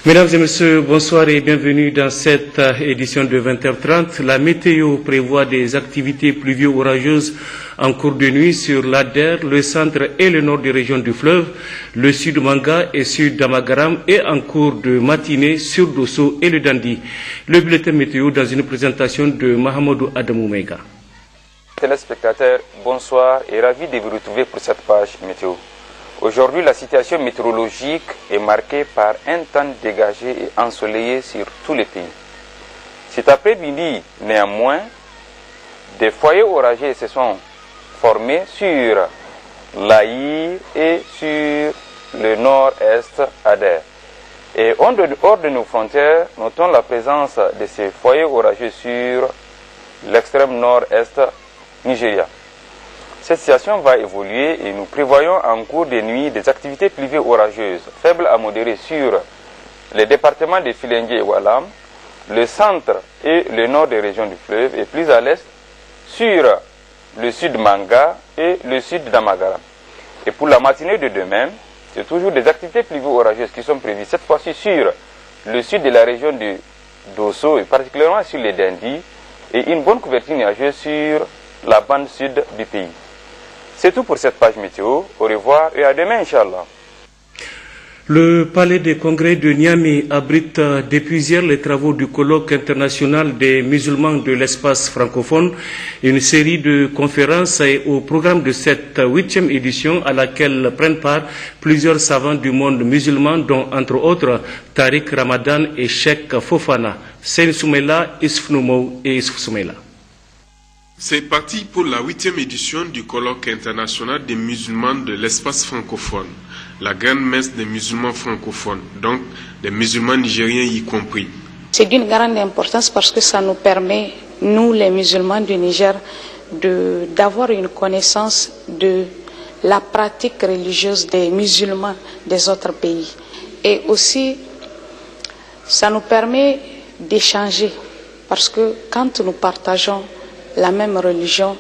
Mesdames et messieurs, bonsoir et bienvenue dans cette édition de 20h30. La météo prévoit des activités pluvio-orageuses en cours de nuit sur l'Ader, le centre et le nord des régions du fleuve, le sud Manga et sud d'Amagaram et en cours de matinée sur Dosso et le Dandi. Le bulletin météo dans une présentation de Mahamadou Adamou Meiga. Téléspectateurs, bonsoir et ravi de vous retrouver pour cette page météo. Aujourd'hui, la situation météorologique est marquée par un temps dégagé et ensoleillé sur tout le pays. Cet après-midi, néanmoins, des foyers orageux se sont formés sur l'Aïr et sur le nord-est Ader. Et hors de nos frontières, notons la présence de ces foyers orageux sur l'extrême nord-est Nigeria. Cette situation va évoluer et nous prévoyons en cours de nuit des activités pluvio-orageuses faibles à modérées sur les départements de Filengue et Walam, le centre et le nord des régions du fleuve et plus à l'est sur le sud Manga et le sud d'Amagara. Et pour la matinée de demain, c'est toujours des activités pluvio-orageuses qui sont prévues cette fois-ci sur le sud de la région du Dosso et particulièrement sur les Dindi et une bonne couverture nuageuse sur la bande sud du pays. C'est tout pour cette page météo. Au revoir et à demain, Inch'Allah. Le palais des congrès de Niamey abrite depuis hier les travaux du colloque international des musulmans de l'espace francophone, une série de conférences est au programme de cette 8e édition à laquelle prennent part plusieurs savants du monde musulman, dont entre autres Tariq Ramadan et Cheikh Fofana, Sen Soumela, Issouf Noumou et Issouf Soumela. C'est parti pour la 8e édition du colloque international des musulmans de l'espace francophone, la grande messe des musulmans francophones, donc des musulmans nigériens y compris. C'est d'une grande importance parce que ça nous permet, nous les musulmans du Niger, d'avoir une connaissance de la pratique religieuse des musulmans des autres pays. Et aussi, ça nous permet d'échanger parce que quand nous partageons la même religion,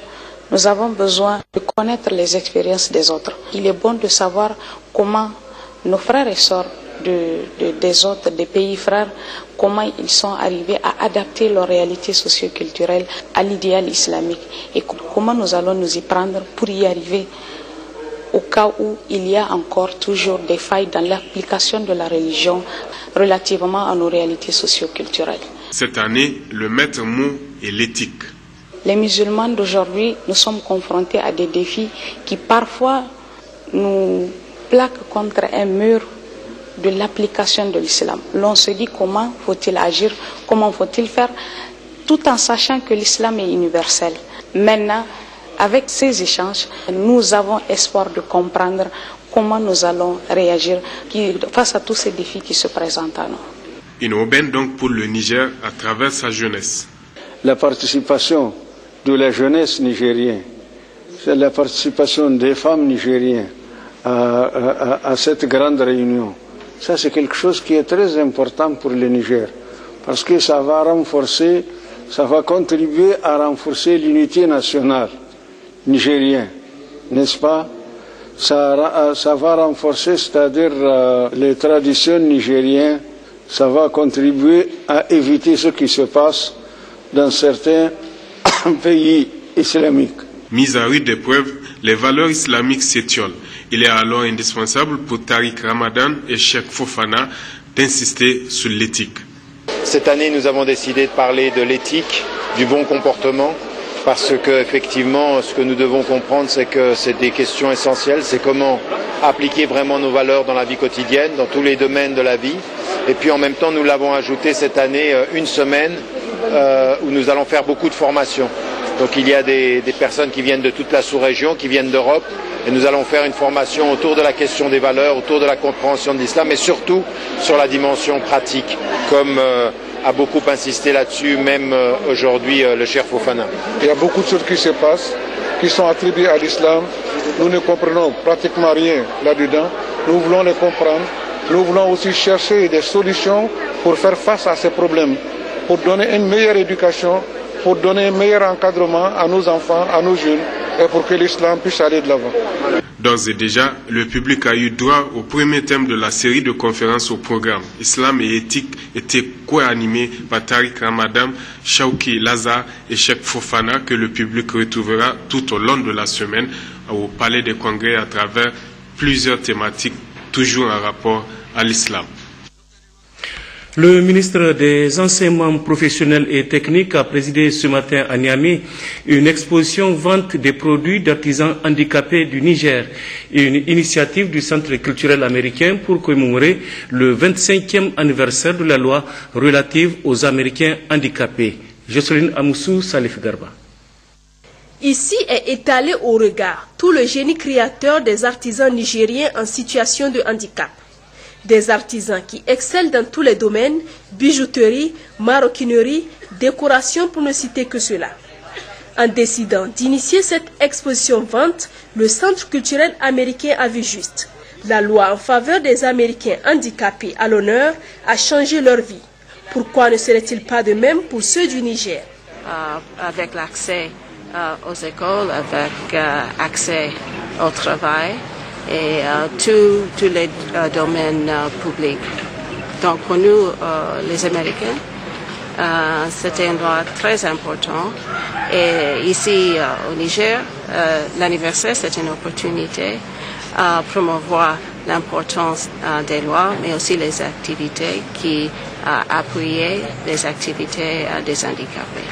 nous avons besoin de connaître les expériences des autres. Il est bon de savoir comment nos frères et sœurs des autres, des pays frères, comment ils sont arrivés à adapter leur réalité socio-culturelle à l'idéal islamique et comment nous allons nous y prendre pour y arriver au cas où il y a encore toujours des failles dans l'application de la religion relativement à nos réalités socio-culturelles. Cette année, le maître mot est l'éthique. Les musulmans d'aujourd'hui, nous sommes confrontés à des défis qui parfois nous plaquent contre un mur de l'application de l'islam. L'on se dit comment faut-il agir, comment faut-il faire, tout en sachant que l'islam est universel. Maintenant, avec ces échanges, nous avons espoir de comprendre comment nous allons réagir face à tous ces défis qui se présentent à nous. Une aubaine donc pour le Niger à travers sa jeunesse. La participation de la jeunesse nigérienne, c'est la participation des femmes nigériennes à cette grande réunion. Ça, c'est quelque chose qui est très important pour le Niger, parce que ça va renforcer, ça va contribuer à renforcer l'unité nationale nigérienne, n'est-ce pas? Ça va renforcer, c'est-à-dire les traditions nigériennes, ça va contribuer à éviter ce qui se passe dans certains pays islamiques. Mis à rude épreuve, les valeurs islamiques s'étiolent. Il est alors indispensable pour Tariq Ramadan et Cheikh Fofana d'insister sur l'éthique. Cette année, nous avons décidé de parler de l'éthique, du bon comportement, parce que effectivement, ce que nous devons comprendre, c'est que c'est des questions essentielles. C'est comment appliquer vraiment nos valeurs dans la vie quotidienne, dans tous les domaines de la vie. Et puis en même temps, nous l'avons ajouté cette année une semaine où nous allons faire beaucoup de formations. Donc il y a des personnes qui viennent de toute la sous-région, qui viennent d'Europe, et nous allons faire une formation autour de la question des valeurs, autour de la compréhension de l'islam, mais surtout sur la dimension pratique, comme a beaucoup insisté là-dessus, même aujourd'hui le Cheikh Fofana. Il y a beaucoup de choses qui se passent, qui sont attribuées à l'islam. Nous ne comprenons pratiquement rien là-dedans. Nous voulons les comprendre. Nous voulons aussi chercher des solutions pour faire face à ces problèmes, pour donner une meilleure éducation, pour donner un meilleur encadrement à nos enfants, à nos jeunes, et pour que l'islam puisse aller de l'avant. D'ores et déjà, le public a eu droit au premier thème de la série de conférences au programme. Islam et éthique était co-animé par Tariq Ramadan, Shauki Lazare et Cheikh Fofana, que le public retrouvera tout au long de la semaine au Palais des Congrès à travers plusieurs thématiques, toujours en rapport à l'islam. Le ministre des Enseignements professionnels et techniques a présidé ce matin à Niamey une exposition vente des produits d'artisans handicapés du Niger, une initiative du Centre culturel américain pour commémorer le 25e anniversaire de la loi relative aux Américains handicapés. Jocelyne Amoussou, Salif Garba. Ici est étalé au regard tout le génie créateur des artisans nigériens en situation de handicap. Des artisans qui excellent dans tous les domaines, bijouterie, maroquinerie, décoration pour ne citer que cela. En décidant d'initier cette exposition-vente, le Centre culturel américain a vu juste. La loi en faveur des Américains handicapés à l'honneur a changé leur vie. Pourquoi ne serait-il pas de même pour ceux du Niger? Avec l'accès aux écoles, avec accès au travail, et tous les domaines publics. Donc pour nous, les Américains, c'était un droit très important. Et ici au Niger, l'anniversaire, c'est une opportunité à promouvoir l'importance des lois, mais aussi les activités qui appuient les activités des handicapés.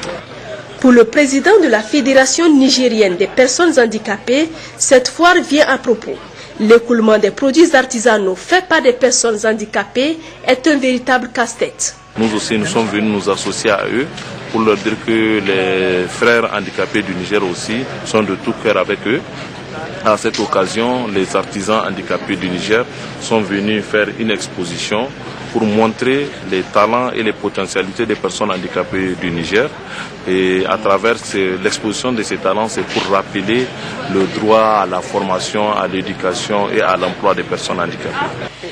Pour le président de la Fédération nigérienne des personnes handicapées, cette foire vient à propos. L'écoulement des produits artisanaux faits par des personnes handicapées est un véritable casse-tête. Nous aussi, nous sommes venus nous associer à eux pour leur dire que les frères handicapés du Niger aussi sont de tout cœur avec eux. À cette occasion, les artisans handicapés du Niger sont venus faire une exposition pour montrer les talents et les potentialités des personnes handicapées du Niger. Et à travers l'exposition de ces talents, c'est pour rappeler le droit à la formation, à l'éducation et à l'emploi des personnes handicapées.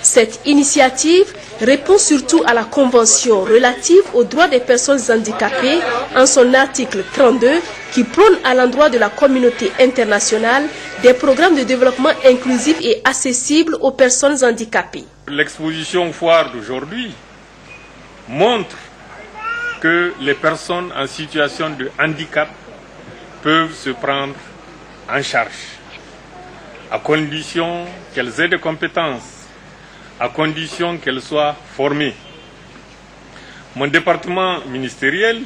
Cette initiative répond surtout à la Convention relative aux droits des personnes handicapées en son article 32 qui prône à l'endroit de la communauté internationale des programmes de développement inclusif et accessible aux personnes handicapées. L'exposition foire d'aujourd'hui montre que les personnes en situation de handicap peuvent se prendre en charge, à condition qu'elles aient des compétences, à condition qu'elles soient formées. Mon département ministériel,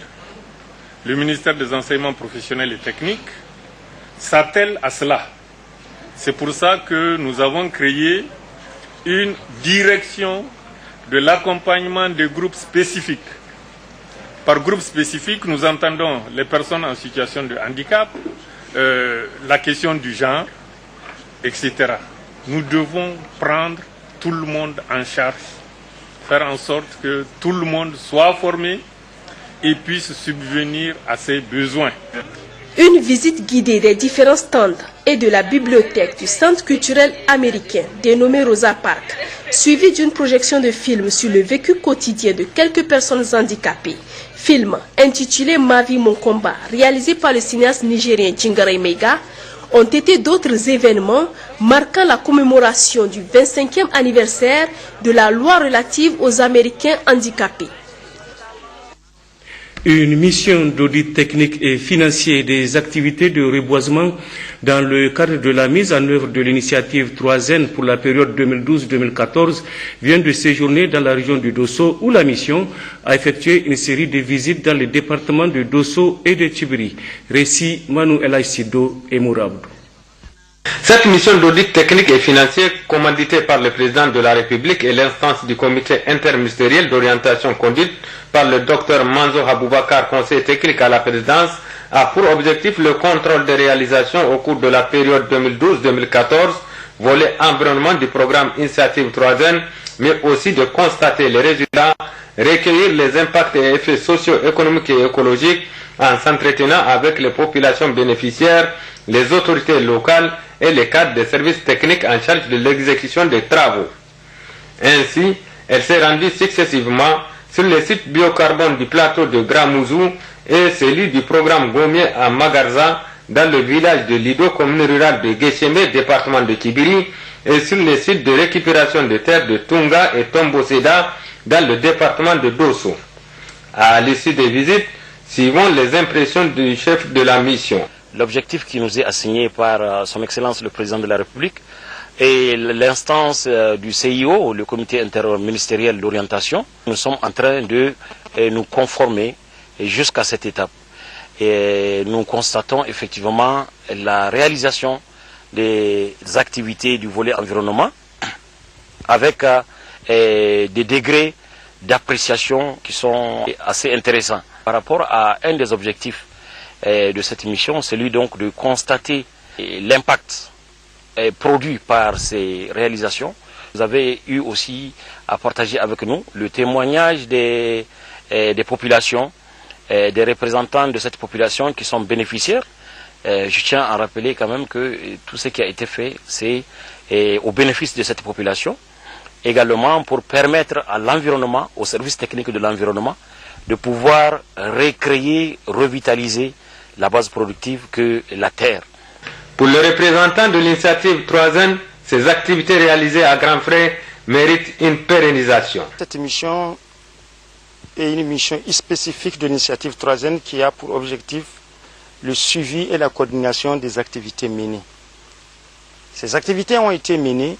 le ministère des Enseignements professionnels et techniques, s'attelle à cela. C'est pour ça que nous avons créé une direction de l'accompagnement des groupes spécifiques. Par groupe spécifique, nous entendons les personnes en situation de handicap, la question du genre, etc. Nous devons prendre tout le monde en charge, faire en sorte que tout le monde soit formé et puisse subvenir à ses besoins. Une visite guidée des différents stands et de la bibliothèque du Centre culturel américain dénommé Rosa Parks, suivie d'une projection de film sur le vécu quotidien de quelques personnes handicapées. Film intitulé Ma vie, mon combat, réalisé par le cinéaste nigérien Djingare Mega, ont été d'autres événements marquant la commémoration du 25e anniversaire de la loi relative aux Américains handicapés. Une mission d'audit technique et financier des activités de reboisement dans le cadre de la mise en œuvre de l'initiative 3N pour la période 2012-2014 vient de séjourner dans la région du Dosso où la mission a effectué une série de visites dans les départements de Dosso et de Tchibiri. Récit Manu El Aïssido et Mourabdou. Cette mission d'audit technique et financier commanditée par le président de la République et l'instance du comité interministériel d'orientation conduite par le docteur Manzo Aboubakar, conseiller technique à la présidence, a pour objectif le contrôle des réalisations au cours de la période 2012-2014, volet environnement du programme Initiative 3N, mais aussi de constater les résultats, recueillir les impacts et effets socio-économiques et écologiques en s'entretenant avec les populations bénéficiaires, les autorités locales et les cadres des services techniques en charge de l'exécution des travaux. Ainsi, elle s'est rendue successivement sur les sites biocarbone du plateau de Gramouzou et celui du programme Gomier à Magarza dans le village de Lido, commune rurale de Guéchemé, département de Kibiri, et sur les sites de récupération de terres de Tunga et Tomboseda, dans le département de Dosso. À l'issue des visites, suivons les impressions du chef de la mission. L'objectif qui nous est assigné par Son Excellence le Président de la République et l'instance du CIO, le Comité interministériel d'orientation, nous sommes en train de nous conformer jusqu'à cette étape. Et nous constatons effectivement la réalisation des activités du volet environnement avec des degrés d'appréciation qui sont assez intéressants. Par rapport à un des objectifs de cette mission, celui donc de constater l'impact produit par ces réalisations. Vous avez eu aussi à partager avec nous le témoignage des populations, des représentants de cette population qui sont bénéficiaires. Je tiens à rappeler quand même que tout ce qui a été fait, c'est au bénéfice de cette population, également pour permettre à l'environnement, aux services techniques de l'environnement, de pouvoir recréer, revitaliser la base productive que la terre. Pour le représentant de l'initiative 3N, ces activités réalisées à grands frais méritent une pérennisation. Cette mission est une mission spécifique de l'initiative 3N qui a pour objectif le suivi et la coordination des activités menées. Ces activités ont été menées,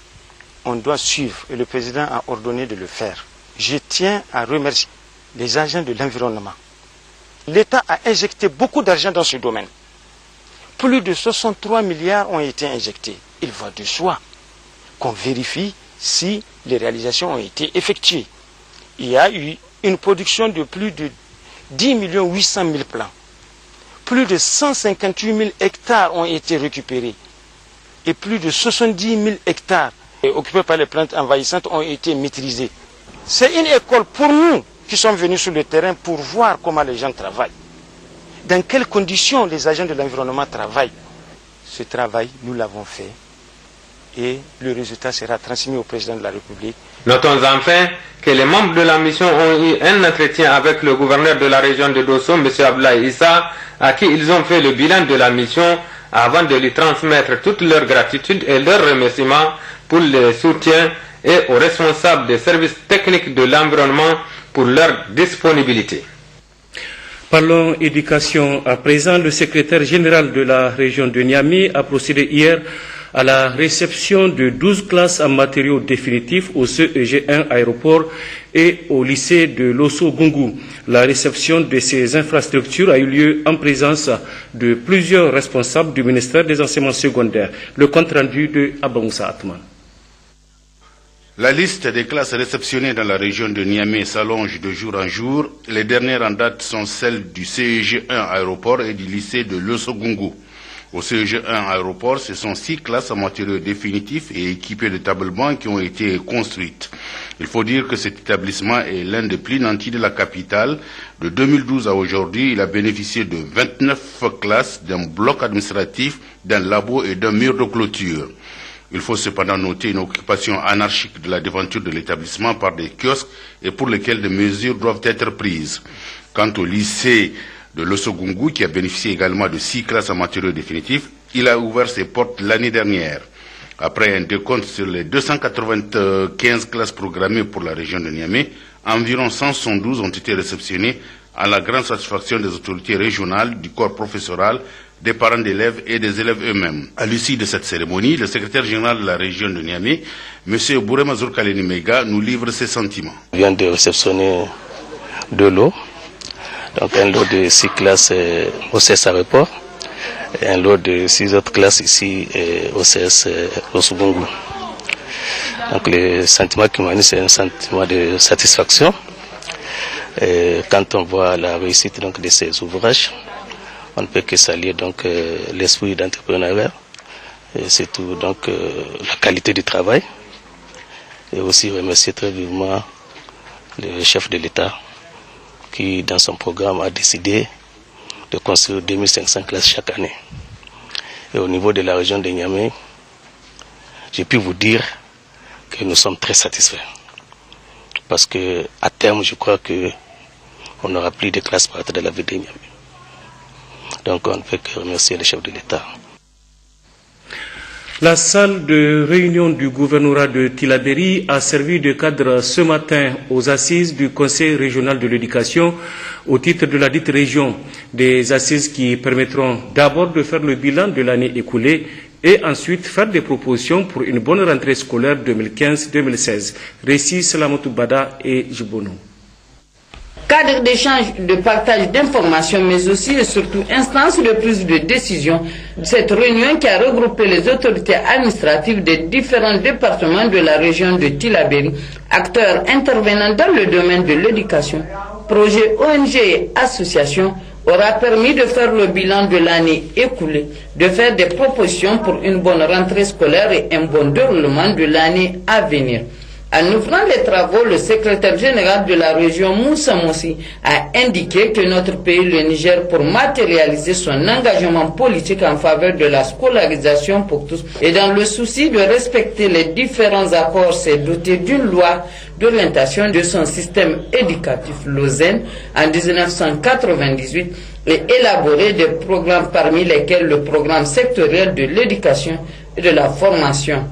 on doit suivre et le président a ordonné de le faire. Je tiens à remercier les agents de l'environnement. L'État a injecté beaucoup d'argent dans ce domaine. Plus de 63 milliards ont été injectés. Il va de soi qu'on vérifie si les réalisations ont été effectuées. Il y a eu une production de plus de 10 800 000 plants. Plus de 158 000 hectares ont été récupérés. Et plus de 70 000 hectares occupés par les plantes envahissantes ont été maîtrisés. C'est une école pour nous qui sommes venus sur le terrain pour voir comment les gens travaillent. Dans quelles conditions les agents de l'environnement travaillent. Ce travail, nous l'avons fait et le résultat sera transmis au président de la République. Notons enfin que les membres de la mission ont eu un entretien avec le gouverneur de la région de Dosso, M. Abdoulaye Issa, à qui ils ont fait le bilan de la mission avant de lui transmettre toute leur gratitude et leurs remerciements pour le soutien et aux responsables des services techniques de l'environnement pour leur disponibilité. Parlons éducation à présent. Le secrétaire général de la région de Niamey a procédé hier à la réception de 12 classes en matériaux définitifs au CEG1 aéroport et au lycée de Losso-Gungu. La réception de ces infrastructures a eu lieu en présence de plusieurs responsables du ministère des enseignements secondaires. Le compte rendu de Abamoussa Atman. La liste des classes réceptionnées dans la région de Niamey s'allonge de jour en jour. Les dernières en date sont celles du CEG1 aéroport et du lycée de Losso-Gungu. Au CEG1 aéroport, ce sont 6 classes en matériaux définitifs et équipées de tables-bancs qui ont été construites. Il faut dire que cet établissement est l'un des plus nantis de la capitale. De 2012 à aujourd'hui, il a bénéficié de 29 classes, d'un bloc administratif, d'un labo et d'un mur de clôture. Il faut cependant noter une occupation anarchique de la devanture de l'établissement par des kiosques et pour lesquels des mesures doivent être prises. Quant au lycée de Losso-Gungu, qui a bénéficié également de 6 classes en matériaux définitifs, il a ouvert ses portes l'année dernière. Après un décompte sur les 295 classes programmées pour la région de Niamey, environ 172 ont été réceptionnées à la grande satisfaction des autorités régionales, du corps professoral, des parents d'élèves et des élèves eux-mêmes. À l'issue de cette cérémonie, le secrétaire général de la région de Niamey, M. Bourema Zourkaleni Mega, nous livre ses sentiments. On vient de réceptionner de l'eau, donc un lot de 6 classes au CS Aéroport et un lot de 6 autres classes ici au CS Losso-Gungu. Donc le sentiment qui m'a dit, c'est un sentiment de satisfaction. Et quand on voit la réussite donc, de ces ouvrages, on ne peut que saluer donc l'esprit d'entrepreneuriat et surtout donc la qualité du travail et aussi remercier très vivement le chef de l'État qui dans son programme a décidé de construire 2500 classes chaque année. Et au niveau de la région de Niamey, j'ai pu vous dire que nous sommes très satisfaits parce que à terme je crois que on n'aura plus de classes partout de la ville de Niamey. Donc on ne peut que remercier le chef de l'État. La salle de réunion du gouvernorat de Tillabéri a servi de cadre ce matin aux assises du Conseil régional de l'éducation au titre de la dite région. Des assises qui permettront d'abord de faire le bilan de l'année écoulée et ensuite faire des propositions pour une bonne rentrée scolaire 2015-2016. Récit Salamatou Bada et Jibono. Cadre d'échange, de partage d'informations, mais aussi et surtout instance de prise de décision. Cette réunion qui a regroupé les autorités administratives des différents départements de la région de Tillabéri, acteurs intervenant dans le domaine de l'éducation, projets ONG et associations, aura permis de faire le bilan de l'année écoulée, de faire des propositions pour une bonne rentrée scolaire et un bon déroulement de l'année à venir. En ouvrant les travaux, le secrétaire général de la région Moussa Moussi a indiqué que notre pays, le Niger, pour matérialiser son engagement politique en faveur de la scolarisation pour tous et dans le souci de respecter les différents accords, s'est doté d'une loi d'orientation de son système éducatif, l'OZEN, en 1998 et élaboré des programmes parmi lesquels le programme sectoriel de l'éducation et de la formation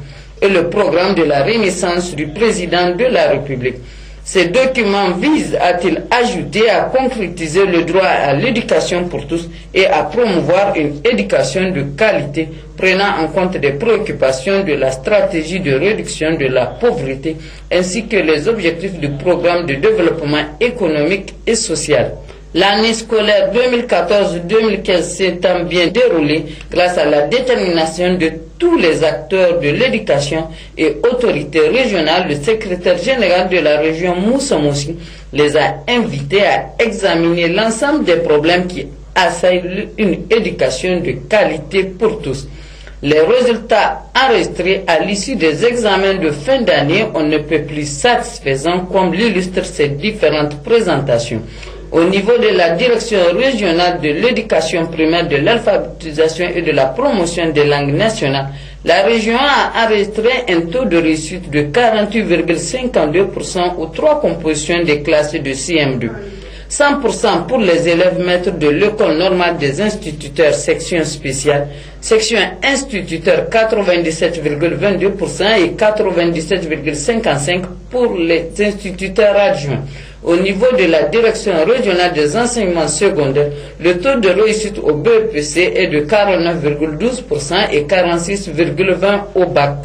et le programme de la renaissance du président de la République. Ces documents visent, a-t-il ajouté, à concrétiser le droit à l'éducation pour tous et à promouvoir une éducation de qualité prenant en compte des préoccupations de la stratégie de réduction de la pauvreté ainsi que les objectifs du programme de développement économique et social. L'année scolaire 2014-2015 s'étant bien déroulée grâce à la détermination de tous les acteurs de l'éducation et autorités régionales, le secrétaire général de la région Moussa Moussi les a invités à examiner l'ensemble des problèmes qui assaillent une éducation de qualité pour tous. Les résultats enregistrés à l'issue des examens de fin d'année, on ne peut plus satisfaisants comme l'illustrent ces différentes présentations. Au niveau de la direction régionale de l'éducation primaire, de l'alphabétisation et de la promotion des langues nationales, la région a enregistré un taux de réussite de 48,52% aux 3 compositions des classes de CM2. 100% pour les élèves maîtres de l'école normale des instituteurs section spéciale, section instituteurs 97,22% et 97,55% pour les instituteurs adjoints. Au niveau de la direction régionale des enseignements secondaires, le taux de réussite au BEPC est de 49,12% et 46,20% au bac.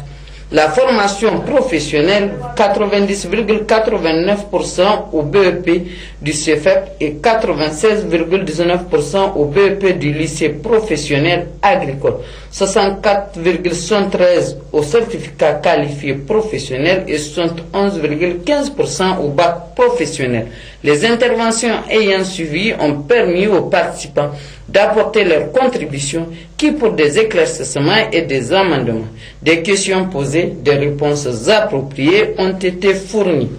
La formation professionnelle, 90,89% au BEP du CFEP et 96,19% au BEP du lycée professionnel agricole, 64,73% au certificat qualifié professionnel et 71,15% au bac professionnel. Les interventions ayant suivi ont permis aux participants d'apporter leurs contributions qui, pour des éclaircissements et des amendements, des questions posées, des réponses appropriées ont été fournies.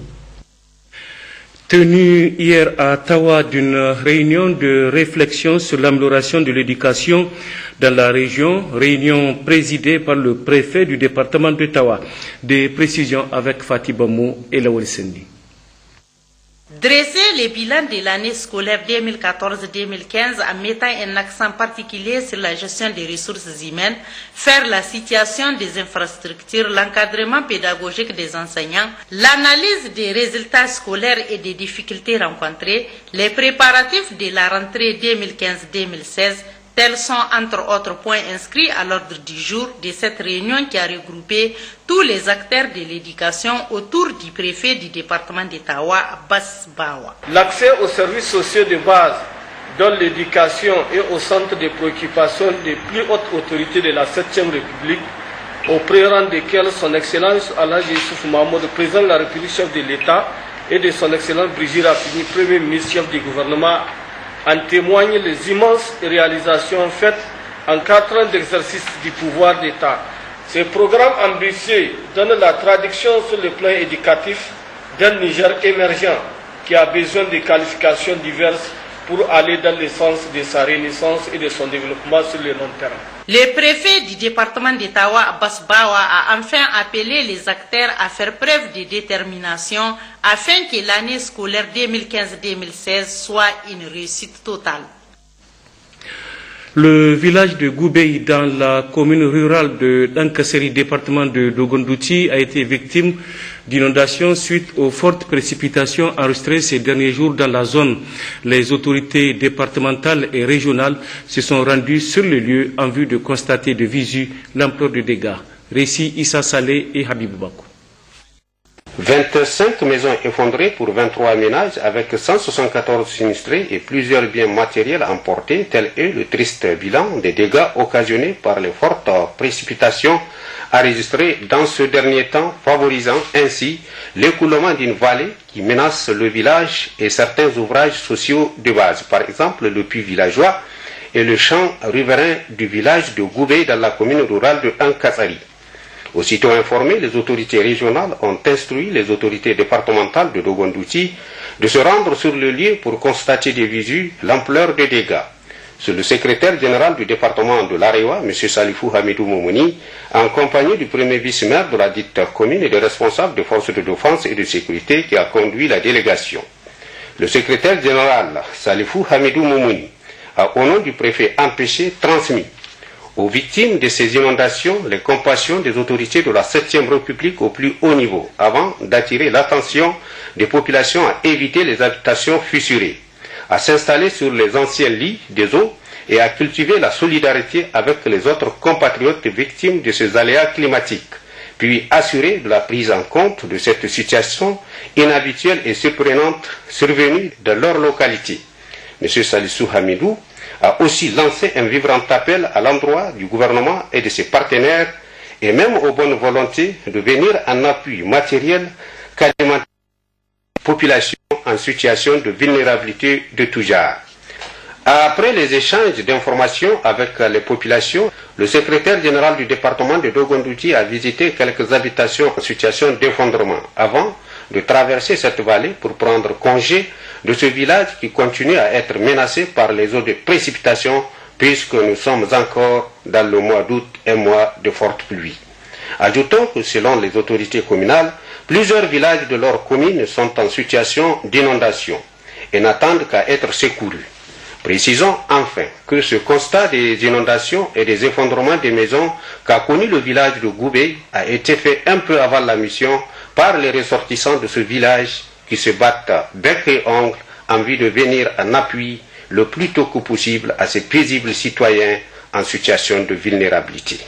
Tenue hier à Tawa d'une réunion de réflexion sur l'amélioration de l'éducation dans la région, réunion présidée par le préfet du département de Tawa. Des précisions avec Fatih Bamou et Lawal Sendi. Dresser les bilans de l'année scolaire 2014-2015 en mettant un accent particulier sur la gestion des ressources humaines, faire la situation des infrastructures, l'encadrement pédagogique des enseignants, l'analyse des résultats scolaires et des difficultés rencontrées, les préparatifs de la rentrée 2015-2016, tels sont entre autres points inscrits à l'ordre du jour de cette réunion qui a regroupé tous les acteurs de l'éducation autour du préfet du département de Tawa, Abbas Bawa. L'accès aux services sociaux de base dans l'éducation et au centre de préoccupation des plus hautes autorités de la 7e République, au pré-rang desquels son Excellence Alhaji Youssouf Mahamoud, président de la République, chef de l'État, et de son Excellence Brigitte Rafini, premier ministre, chef du gouvernement, en témoignent les immenses réalisations faites en 4 ans d'exercice du pouvoir d'État. Ce programme ambitieux donne la traduction sur le plan éducatif d'un Niger émergent qui a besoin de qualifications diverses pour aller dans le sens de sa renaissance et de son développement sur le long terme. Le préfet du département d'Ottawa, Abbas Bawa, a enfin appelé les acteurs à faire preuve de détermination afin que l'année scolaire 2015-2016 soit une réussite totale. Le village de Goubey, dans la commune rurale de Dankasseri, département de Dogondouti, a été victime d'inondations suite aux fortes précipitations enregistrées ces derniers jours dans la zone. Les autorités départementales et régionales se sont rendues sur le lieu en vue de constater de visu l'ampleur des dégâts. Récit Issa Saleh et Habib Bakou. 25 maisons effondrées pour 23 ménages avec 174 sinistrés et plusieurs biens matériels emportés, tel est le triste bilan des dégâts occasionnés par les fortes précipitations enregistrées dans ce dernier temps, favorisant ainsi l'écoulement d'une vallée qui menace le village et certains ouvrages sociaux de base, par exemple le puits villageois et le champ riverain du village de Goubey dans la commune rurale de Dankasseri. Aussitôt informés, les autorités régionales ont instruit les autorités départementales de Dogondouti de se rendre sur le lieu pour constater de visu l'ampleur des dégâts. C'est le secrétaire général du département de l'Arewa, M. Salifou Hamidou Moumouni, en compagnie du premier vice-maire de la dite commune et des responsables des forces de défense et de sécurité qui a conduit la délégation. Le secrétaire général Salifou Hamidou Moumouni a, au nom du préfet empêché, transmis aux victimes de ces inondations les compassions des autorités de la 7e République au plus haut niveau, avant d'attirer l'attention des populations à éviter les habitations fissurées, à s'installer sur les anciens lits des eaux et à cultiver la solidarité avec les autres compatriotes victimes de ces aléas climatiques, puis assurer de la prise en compte de cette situation inhabituelle et surprenante survenue dans leur localité. M. Salissou Hamidou a aussi lancé un vibrant appel à l'endroit du gouvernement et de ses partenaires et même aux bonnes volontés de venir en appui matériel qu'alimenter la population en situation de vulnérabilité de tout genre. Après les échanges d'informations avec les populations, le secrétaire général du département de Dogondouti a visité quelques habitations en situation d'effondrement avant de traverser cette vallée pour prendre congé de ce village qui continue à être menacé par les eaux de précipitation puisque nous sommes encore dans le mois d'août, un mois de fortes pluies. Ajoutons que selon les autorités communales, plusieurs villages de leur commune sont en situation d'inondation et n'attendent qu'à être secourus. Précisons enfin que ce constat des inondations et des effondrements des maisons qu'a connu le village de Goubey a été fait un peu avant la mission par les ressortissants de ce village qui se battent bec et ongle en vue de venir en appui le plus tôt que possible à ces paisibles citoyens en situation de vulnérabilité.